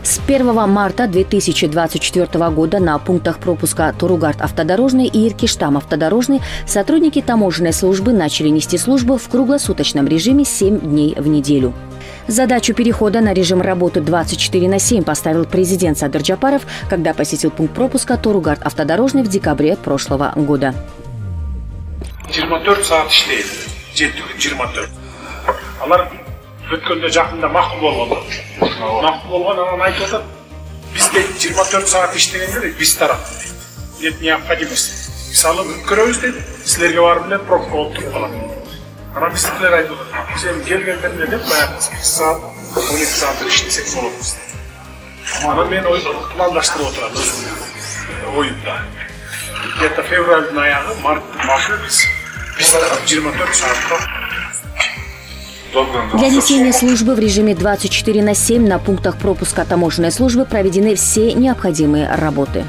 С 1 марта 2024 года на пунктах пропуска Торугард автодорожный и Иркиштам автодорожный сотрудники таможенной службы начали нести службу в круглосуточном режиме 7 дней в неделю. Задачу перехода на режим работы 24/7 поставил президент Садыр Джапаров, когда посетил пункт пропуска Торугард автодорожный в декабре прошлого года. 24 saat işleydi. 24. Алар өткөндө жакында макул болгон. Макул болгон, анан айтып атат. Бизде 24 saat иштегенде биз тарап. Нет необходимости. Мисалы көрөбүз дейт. Силерге барып эле пробка болуп туруп калат. Анан биздикилер айтып атат. Сен келгендерде деп баягы 8 saat, 12 saat иштесек болот. Анан мен пландаштырып отурам өзүм. Оюмда. Где-то февральдын аягы, март биз 24 saat'ta. Для несения службы в режиме 24/7 на пунктах пропуска таможенной службы проведены все необходимые работы.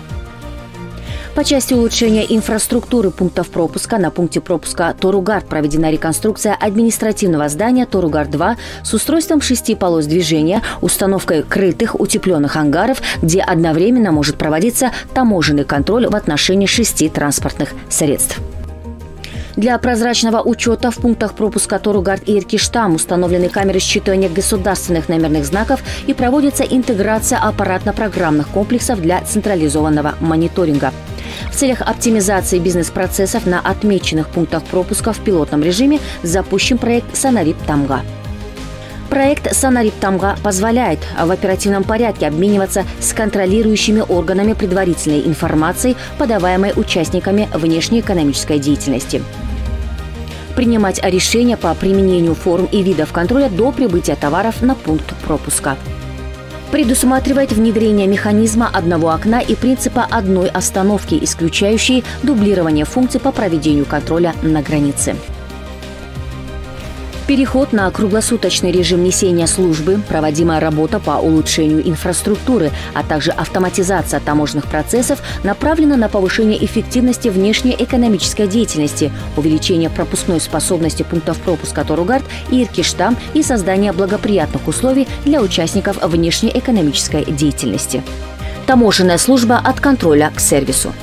По части улучшения инфраструктуры пунктов пропуска на пункте пропуска Торугард проведена реконструкция административного здания Торугард-2 с устройством 6 полос движения, установкой крытых утепленных ангаров, где одновременно может проводиться таможенный контроль в отношении 6 транспортных средств. Для прозрачного учета в пунктах пропуска Торугард и Иркиштам установлены камеры считывания государственных номерных знаков и проводится интеграция аппаратно-программных комплексов для централизованного мониторинга. В целях оптимизации бизнес-процессов на отмеченных пунктах пропуска в пилотном режиме запущен проект «Санарип-Тамга». Проект «Санарип-Тамга» позволяет в оперативном порядке обмениваться с контролирующими органами предварительной информацией, подаваемой участниками внешнеэкономической деятельности. Принимать решения по применению форм и видов контроля до прибытия товаров на пункт пропуска. Предусматривает внедрение механизма одного окна и принципа одной остановки, исключающей дублирование функций по проведению контроля на границе. Переход на круглосуточный режим несения службы, проводимая работа по улучшению инфраструктуры, а также автоматизация таможенных процессов направлена на повышение эффективности внешнеэкономической деятельности, увеличение пропускной способности пунктов пропуска Торугард и Иркиштам и создание благоприятных условий для участников внешнеэкономической деятельности. Таможенная служба от контроля к сервису.